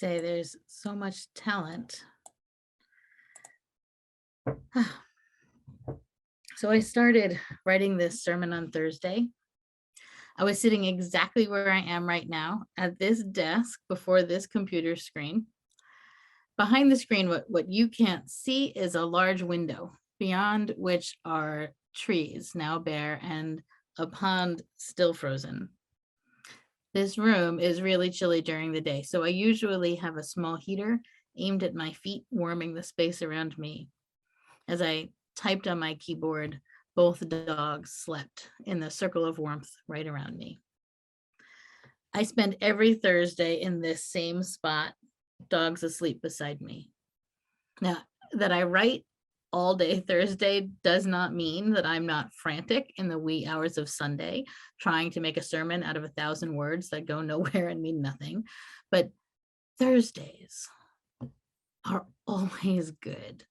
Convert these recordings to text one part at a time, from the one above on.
say there's so much talent. So I started writing this sermon on Thursday. I was sitting exactly where I am right now at this desk before this computer screen. Behind the screen, what you can't see is a large window, beyond which are trees now bare and a pond still frozen. This room is really chilly during the day, so I usually have a small heater aimed at my feet, warming the space around me. As I typed on my keyboard, both dogs slept in the circle of warmth right around me. I spend every Thursday in this same spot, dogs asleep beside me. Now, that I write all day Thursday does not mean that I'm not frantic in the wee hours of Sunday, trying to make a sermon out of 1,000 words that go nowhere and mean nothing. But Thursdays are always good.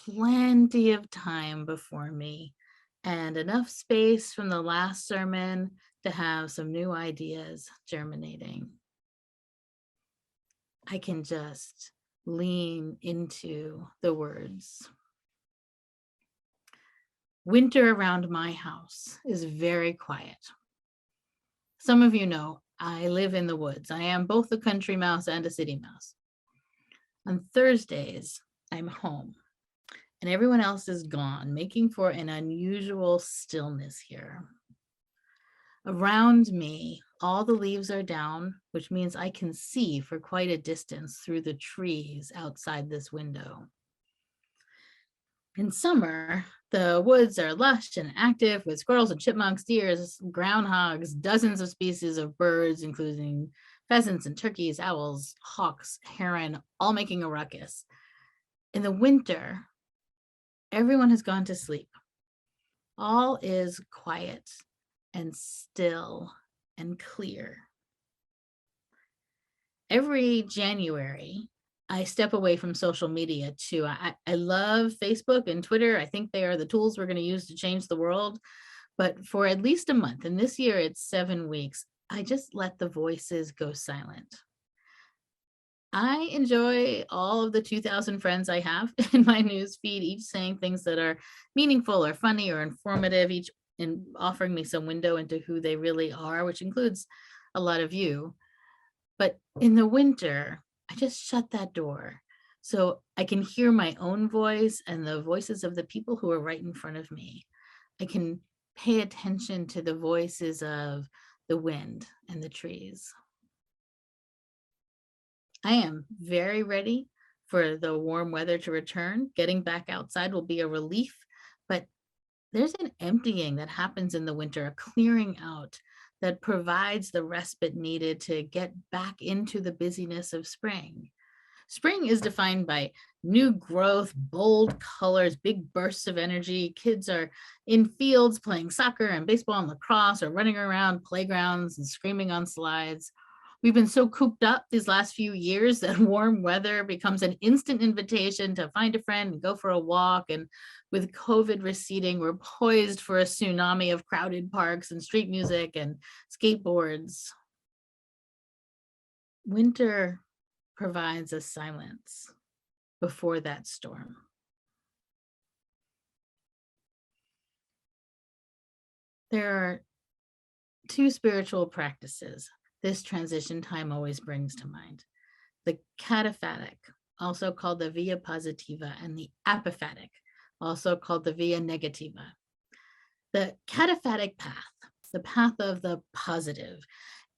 Plenty of time before me and enough space from the last sermon to have some new ideas germinating. I can just lean into the words. Winter around my house is very quiet. Some of you know I live in the woods. I am both a country mouse and a city mouse. On Thursdays, I'm home and everyone else is gone, making for an unusual stillness here. Around me, all the leaves are down, which means I can see for quite a distance through the trees outside this window. In summer, the woods are lush and active with squirrels and chipmunks, deers, groundhogs, dozens of species of birds, including pheasants and turkeys, owls, hawks, heron, all making a ruckus. In the winter, everyone has gone to sleep. All is quiet and still and clear. Every January, I step away from social media too. I love Facebook and Twitter. I think they are the tools we're going to use to change the world. But for at least a month, and this year it's 7 weeks, I just let the voices go silent. I enjoy all of the 2,000 friends I have in my news feed, each saying things that are meaningful or funny or informative, each in offering me some window into who they really are, which includes a lot of you. But in the winter, I just shut that door so I can hear my own voice and the voices of the people who are right in front of me. I can pay attention to the voices of the wind and the trees. I am very ready for the warm weather to return. Getting back outside will be a relief, but there's an emptying that happens in the winter, a clearing out that provides the respite needed to get back into the busyness of spring. Spring is defined by new growth, bold colors, big bursts of energy. Kids are in fields playing soccer and baseball and lacrosse, or running around playgrounds and screaming on slides. We've been so cooped up these last few years that warm weather becomes an instant invitation to find a friend and go for a walk. And with COVID receding, we're poised for a tsunami of crowded parks and street music and skateboards. Winter provides a silence before that storm. There are two spiritual practices this transition time always brings to mind. The cataphatic, also called the via positiva, and the apophatic, also called the via negativa. The cataphatic path, the path of the positive,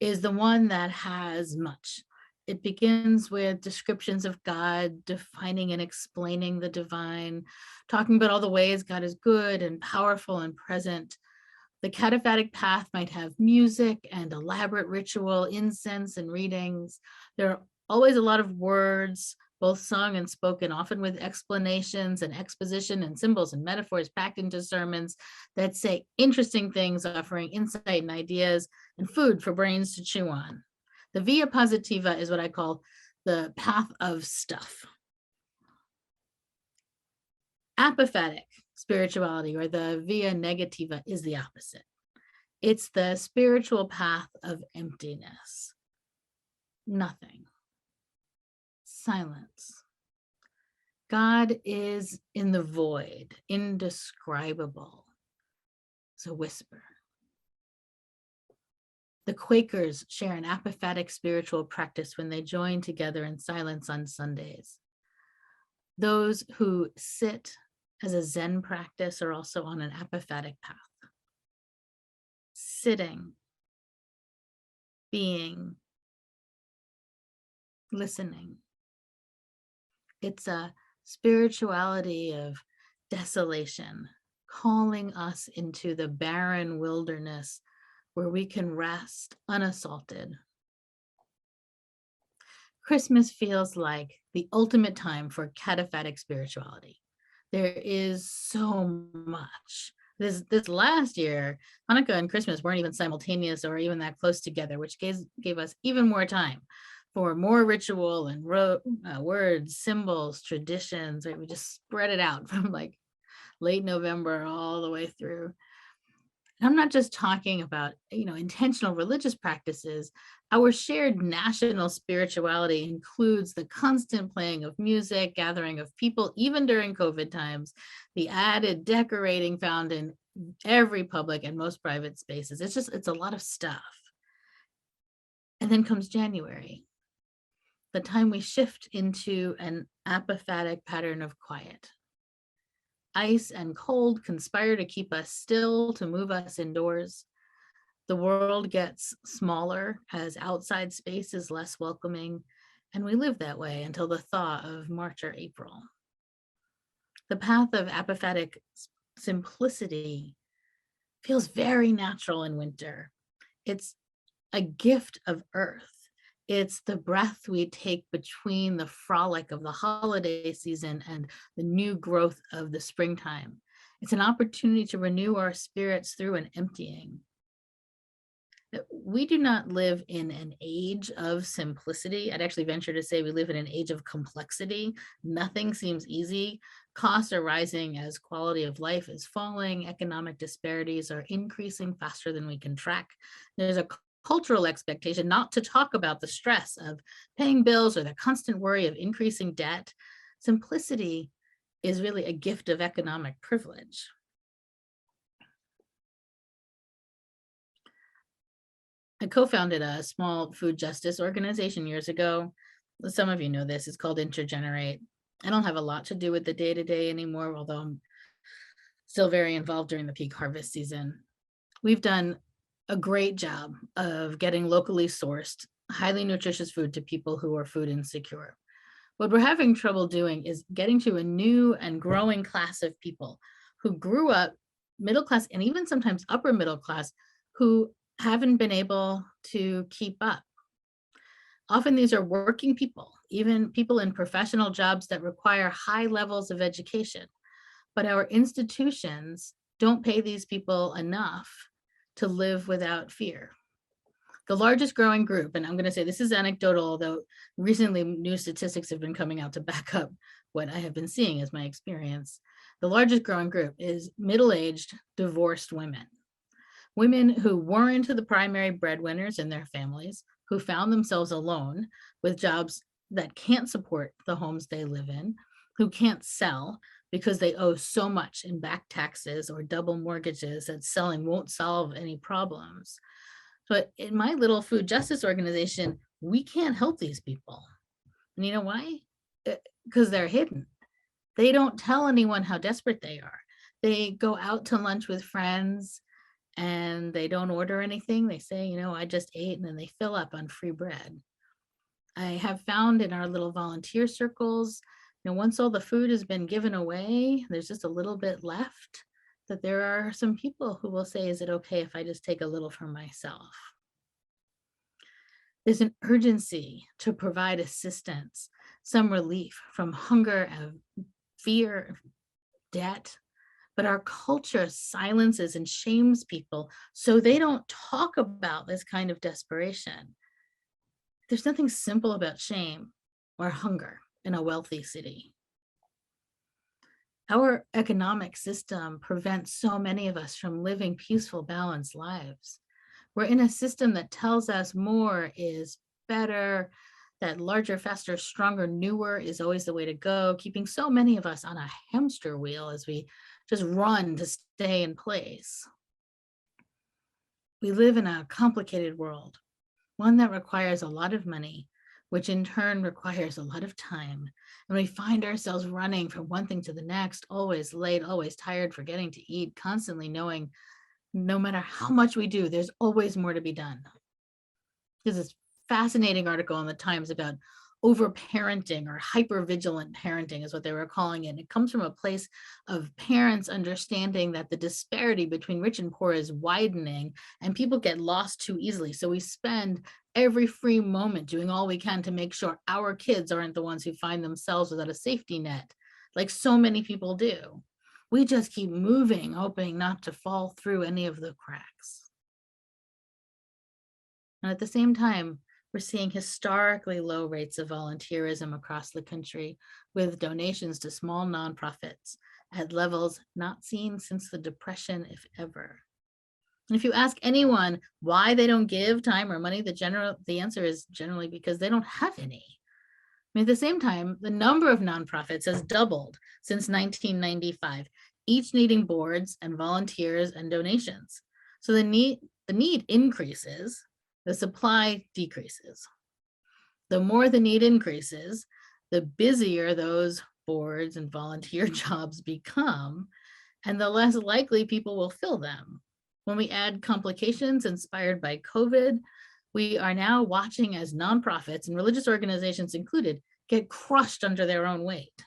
is the one that has much. It begins with descriptions of God, defining and explaining the divine, talking about all the ways God is good and powerful and present. The cataphatic path might have music and elaborate ritual, incense and readings. There are always a lot of words, both sung and spoken, often with explanations and exposition and symbols and metaphors packed into sermons that say interesting things, offering insight and ideas and food for brains to chew on. The via positiva is what I call the path of stuff. Apophatic spirituality, or the via negativa, is the opposite. It's the spiritual path of emptiness. Nothing. silence. God is in the void, indescribable. It's a whisper. The Quakers share an apophatic spiritual practice when they join together in silence on Sundays. Those who sit as a Zen practice are also on an apophatic path. Sitting, being, listening. It's a spirituality of desolation, calling us into the barren wilderness where we can rest unassaulted. Christmas feels like the ultimate time for cataphatic spirituality. There is so much. This last year, Hanukkah and Christmas weren't even simultaneous or even that close together, which gave us even more time for more ritual and words, symbols, traditions. Right? We just spread it out from like late November all the way through. And I'm not just talking about, intentional religious practices. Our shared national spirituality includes the constant playing of music, gathering of people, even during COVID times, the added decorating found in every public and most private spaces. It's a lot of stuff. And then comes January, the time we shift into an apophatic pattern of quiet. Ice and cold conspire to keep us still, to move us indoors. The world gets smaller as outside space is less welcoming, and we live that way until the thaw of March or April. The path of apophatic simplicity feels very natural in winter. It's a gift of earth. It's the breath we take between the frolic of the holiday season and the new growth of the springtime. It's an opportunity to renew our spirits through an emptying. We do not live in an age of simplicity. I'd actually venture to say we live in an age of complexity. Nothing seems easy. Costs are rising as quality of life is falling. Economic disparities are increasing faster than we can track. There's a cultural expectation not to talk about the stress of paying bills or the constant worry of increasing debt. Simplicity is really a gift of economic privilege. I co-founded a small food justice organization years ago. Some of you know this. It's called Intergenerate. I don't have a lot to do with the day-to-day anymore, although I'm still very involved during the peak harvest season. We've done a great job of getting locally sourced, highly nutritious food to people who are food insecure. What we're having trouble doing is getting to a new and growing class of people who grew up middle class and even sometimes upper middle class who haven't been able to keep up. Often these are working people, even people in professional jobs that require high levels of education. But our institutions don't pay these people enough to live without fear. The largest growing group, and I'm going to say this is anecdotal, although recently new statistics have been coming out to back up what I have been seeing as my experience. The largest growing group is middle-aged, divorced women. Women who weren't the primary breadwinners in their families, who found themselves alone with jobs that can't support the homes they live in, who can't sell because they owe so much in back taxes or double mortgages that selling won't solve any problems. But in my little food justice organization, we can't help these people. And you know why? Because they're hidden. They don't tell anyone how desperate they are. They go out to lunch with friends and they don't order anything. They say, I just ate, and then they fill up on free bread. I have found in our little volunteer circles, once all the food has been given away, there's just a little bit left, that there are some people who will say, is it okay if I just take a little for myself? There's an urgency to provide assistance, some relief from hunger, fear, debt. But our culture silences and shames people so they don't talk about this kind of desperation. There's nothing simple about shame or hunger in a wealthy city. Our economic system prevents so many of us from living peaceful, balanced lives. We're in a system that tells us more is better, that larger, faster, stronger, newer is always the way to go, keeping so many of us on a hamster wheel as we just run to stay in place. We live in a complicated world, one that requires a lot of money, which in turn requires a lot of time. And we find ourselves running from one thing to the next, always late, always tired, forgetting to eat, constantly knowing no matter how much we do, there's always more to be done. There's this fascinating article in the Times about overparenting or hypervigilant parenting is what they were calling it. It comes from a place of parents understanding that the disparity between rich and poor is widening and people get lost too easily. So we spend every free moment doing all we can to make sure our kids aren't the ones who find themselves without a safety net, like so many people do. We just keep moving, hoping not to fall through any of the cracks. And at the same time, we're seeing historically low rates of volunteerism across the country, with donations to small nonprofits at levels not seen since the Depression, if ever. And if you ask anyone why they don't give time or money, the answer is generally because they don't have any. I mean, at the same time, the number of nonprofits has doubled since 1995, each needing boards and volunteers and donations. So the need increases, the supply decreases. The more the need increases, the busier those boards and volunteer jobs become, and the less likely people will fill them. When we add complications inspired by COVID, we are now watching as nonprofits and religious organizations included get crushed under their own weight.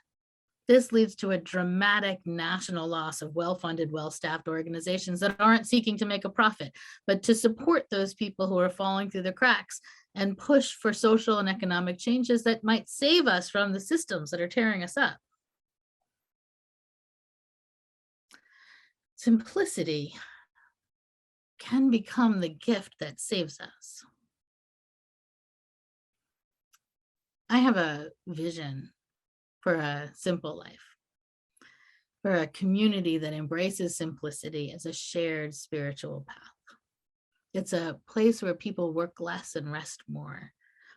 This leads to a dramatic national loss of well-funded, well-staffed organizations that aren't seeking to make a profit, but to support those people who are falling through the cracks and push for social and economic changes that might save us from the systems that are tearing us up. Simplicity can become the gift that saves us. I have a vision for a simple life, for a community that embraces simplicity as a shared spiritual path. It's a place where people work less and rest more,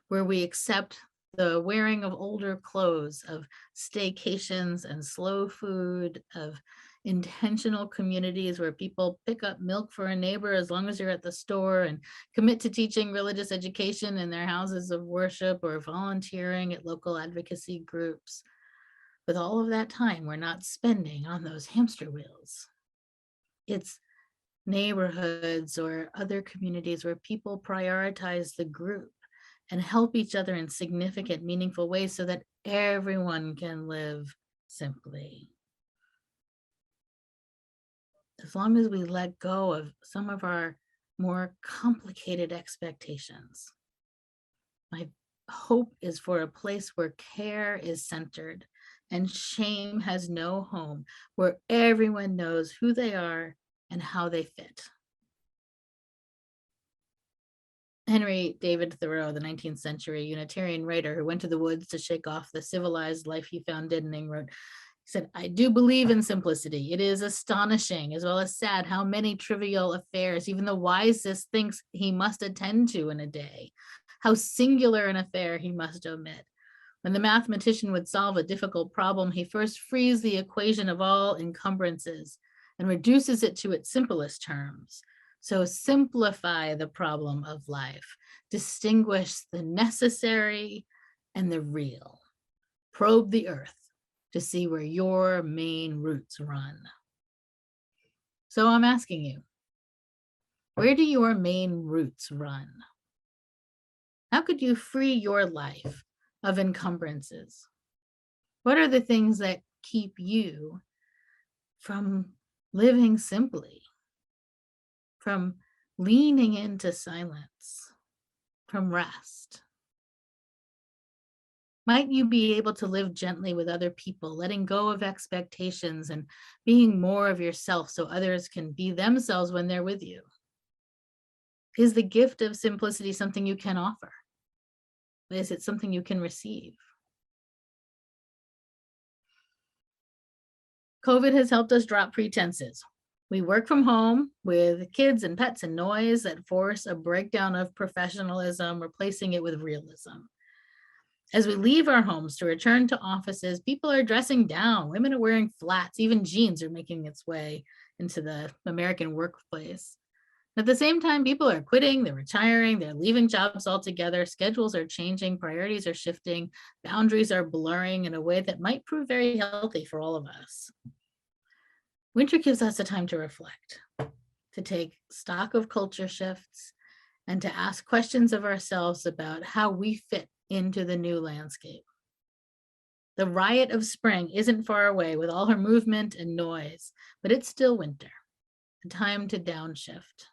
where we accept the wearing of older clothes, of staycations and slow food, of intentional communities where people pick up milk for a neighbor as long as you're at the store, and commit to teaching religious education in their houses of worship or volunteering at local advocacy groups. With all of that time we're not spending on those hamster wheels. It's neighborhoods or other communities where people prioritize the group and help each other in significant, meaningful ways so that everyone can live simply. As long as we let go of some of our more complicated expectations. My hope is for a place where care is centered and shame has no home, where everyone knows who they are and how they fit. Henry David Thoreau, the 19th century Unitarian writer who went to the woods to shake off the civilized life he found deadening, wrote, he said, "I do believe in simplicity. It is astonishing as well as sad how many trivial affairs even the wisest thinks he must attend to in a day, how singular an affair he must omit. When the mathematician would solve a difficult problem, he first frees the equation of all encumbrances and reduces it to its simplest terms. So simplify the problem of life, distinguish the necessary and the real, probe the earth to see where your main roots run." So I'm asking you, where do your main roots run? How could you free your life of encumbrances? What are the things that keep you from living simply, from leaning into silence, from rest? Might you be able to live gently with other people, letting go of expectations and being more of yourself so others can be themselves when they're with you? Is the gift of simplicity something you can offer? Is it something you can receive? COVID has helped us drop pretenses. We work from home with kids and pets and noise that force a breakdown of professionalism, replacing it with realism. As we leave our homes to return to offices, people are dressing down. Women are wearing flats. Even jeans are making its way into the American workplace. At the same time, people are quitting, they're retiring, they're leaving jobs altogether. Schedules are changing, priorities are shifting, boundaries are blurring in a way that might prove very healthy for all of us. Winter gives us a time to reflect, to take stock of culture shifts, and to ask questions of ourselves about how we fit into the new landscape. The riot of spring isn't far away with all her movement and noise, but it's still winter, a time to downshift,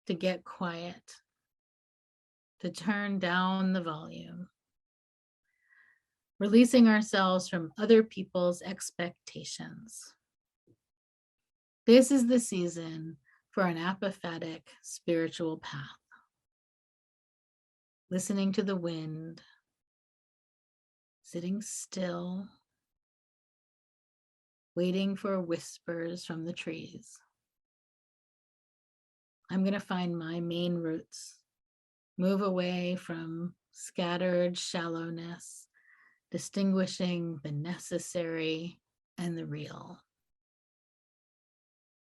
to get quiet, to turn down the volume, releasing ourselves from other people's expectations. This is the season for an apophatic spiritual path. Listening to the wind, sitting still, waiting for whispers from the trees. I'm going to find my main roots, move away from scattered shallowness, distinguishing the necessary and the real.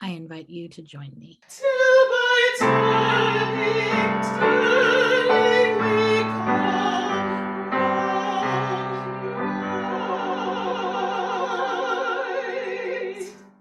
I invite you to join me. Till by turning we come.